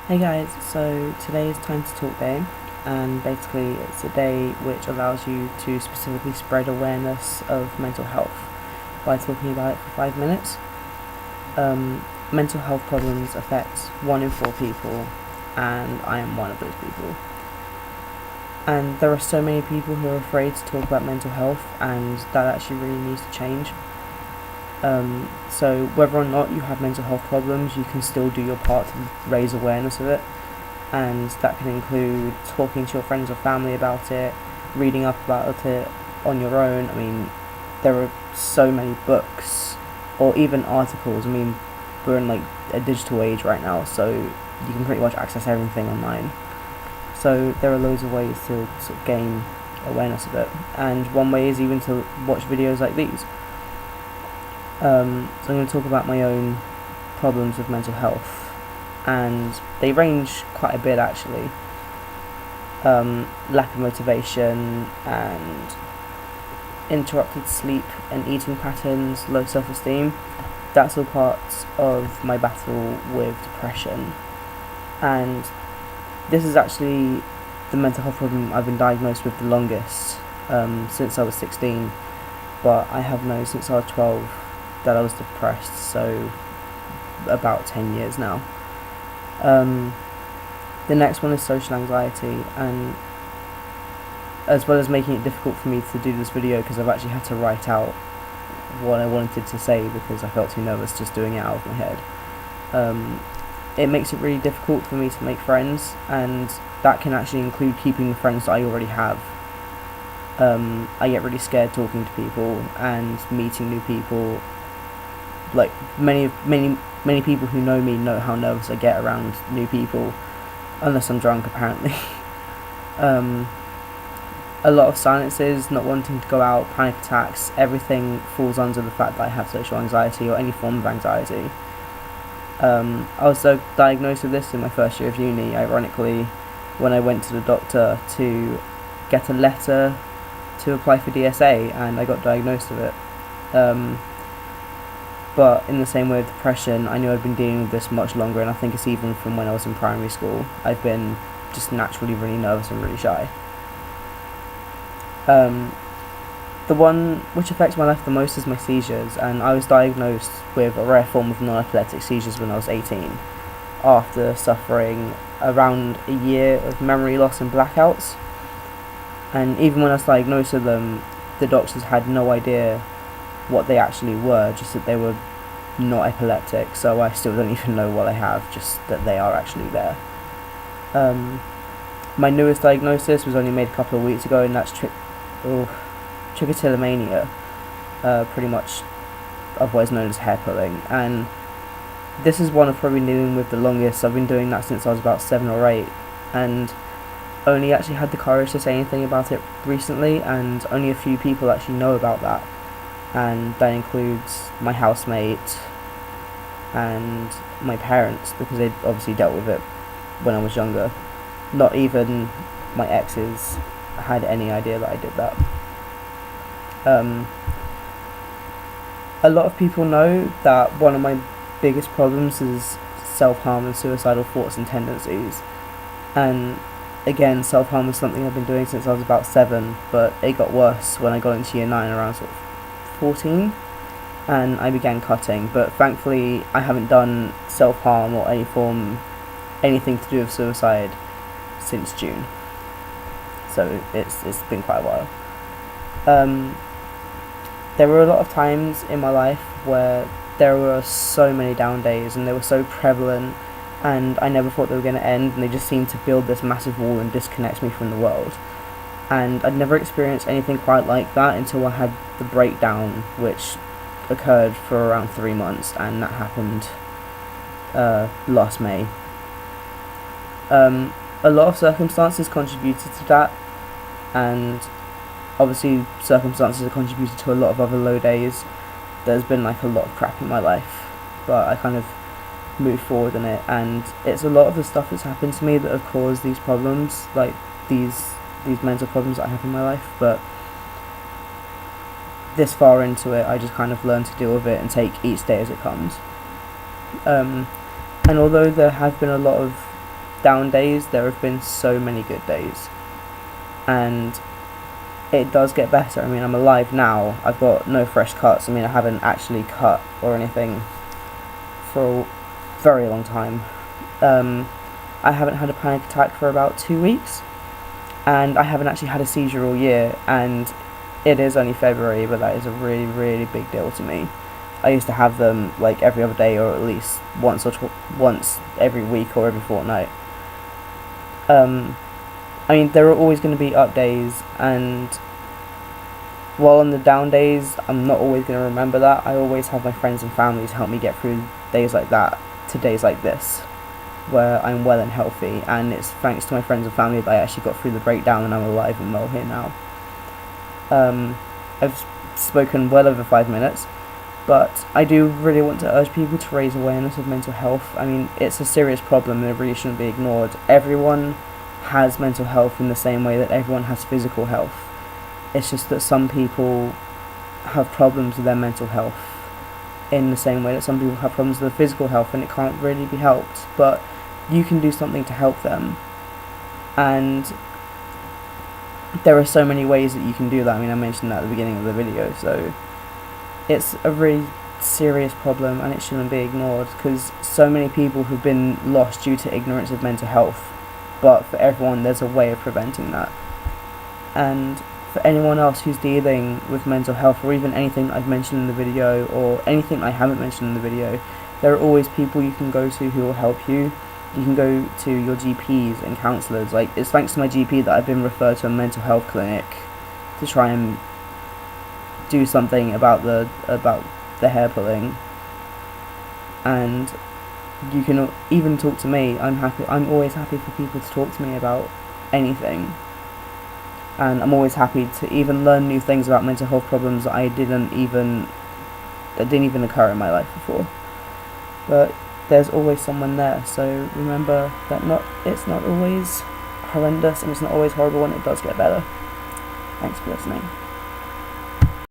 Hey guys, so today is Time to Talk Day, and basically it's a day which allows you to specifically spread awareness of mental health by talking about it for 5 minutes. Mental health problems affect 1 in 4 people, and I am one of those people. And there are so many people who are afraid to talk about mental health, and that actually really needs to change. So whether or not you have mental health problems, you can still do your part to raise awareness of it, and that can include talking to your friends or family about it, reading up about it on your own. I mean, there are so many books or even articles. I mean, we're in like a digital age right now, so you can pretty much access everything online. So there are loads of ways to sort of gain awareness of it, and one way is even to watch videos like these. So I'm going to talk about my own problems with mental health, and they range quite a bit actually. Lack of motivation and interrupted sleep and eating patterns, low self-esteem, that's all parts of my battle with depression. And this is actually the mental health problem I've been diagnosed with the longest, since I was 16, but I have known since I was 12 that I was depressed, so about 10 years now. The next one is social anxiety, and as well as making it difficult for me to do this video because I've actually had to write out what I wanted to say because I felt too nervous just doing it out of my head. It makes it really difficult for me to make friends, and that can actually include keeping the friends that I already have. I get really scared talking to people and meeting new people. Like many people who know me know how nervous I get around new people, unless I'm drunk apparently. A lot of silences, not wanting to go out, panic attacks, everything falls under the fact that I have social anxiety or any form of anxiety. I was diagnosed with this in my first year of uni, ironically, when I went to the doctor to get a letter to apply for DSA, and I got diagnosed with it. But in the same way with depression, I knew I'd been dealing with this much longer, and I think it's even from when I was in primary school. I've been just naturally really nervous and really shy. The one which affects my life the most is my seizures, and I was diagnosed with a rare form of non-epileptic seizures when I was 18, after suffering around a year of memory loss and blackouts. And even when I was diagnosed with them, the doctors had no idea what they actually were, just that they were not epileptic, so I still don't even know what I have, just that they are actually there. My newest diagnosis was only made a couple of weeks ago, and that's trichotillomania, pretty much otherwise known as hair pulling, and this is one I've probably been dealing with the longest. I've been doing that since I was about 7 or 8, and only actually had the courage to say anything about it recently, and only a few people actually know about that, and that includes my housemate and my parents, because they obviously dealt with it when I was younger. Not even my exes had any idea that I did that. A lot of people know that one of my biggest problems is self-harm and suicidal thoughts and tendencies, and again, self-harm was something I've been doing since I was about 7, but it got worse when I got into year 9 around sort of 14, and I began cutting, but thankfully I haven't done self-harm or anything to do with suicide since June, so it's been quite a while. There were a lot of times in my life where there were so many down days, and they were so prevalent, and I never thought they were going to end, and they just seemed to build this massive wall and disconnect me from the world. And I'd never experienced anything quite like that until I had the breakdown, which occurred for around 3 months, and that happened last May. A lot of circumstances contributed to that, and obviously circumstances have contributed to a lot of other low days. There's been like a lot of crap in my life, but I kind of moved forward in it, and it's a lot of the stuff that's happened to me that have caused these problems, like these mental problems that I have in my life. But this far into it, I just kind of learned to deal with it and take each day as it comes. And although there have been a lot of down days, there have been so many good days, and it does get better. I mean, I'm alive now. I've got no fresh cuts. I mean, I haven't actually cut or anything for a very long time. I haven't had a panic attack for about 2 weeks, and I haven't actually had a seizure all year, and it is only February, but that is a really, really big deal to me. I used to have them like every other day, or at least once every week or every fortnight. I mean, there are always going to be up days, and while on the down days, I'm not always going to remember that. I always have my friends and family to help me get through days like that to days like this, where I'm well and healthy, and it's thanks to my friends and family that I actually got through the breakdown and I'm alive and well here now. I've spoken well over 5 minutes, but I do really want to urge people to raise awareness of mental health. I mean, it's a serious problem and it really shouldn't be ignored. Everyone has mental health in the same way that everyone has physical health. It's just that some people have problems with their mental health in the same way that some people have problems with their physical health, and it can't really be helped, but you can do something to help them. And there are so many ways that you can do that. I mean, I mentioned that at the beginning of the video, so it's a really serious problem and it shouldn't be ignored, because so many people have been lost due to ignorance of mental health, but for everyone there's a way of preventing that. And for anyone else who's dealing with mental health, or even anything I've mentioned in the video, or anything I haven't mentioned in the video, there are always people you can go to who will help you. You can go to your GPs and counsellors. Like, it's thanks to my GP that I've been referred to a mental health clinic to try and do something about the hair pulling. And you can even talk to me. I'm always happy for people to talk to me about anything, and I'm always happy to even learn new things about mental health problems that didn't even occur in my life before. But there's always someone there, so remember that it's not always horrendous and it's not always horrible, and it does get better. Thanks for listening.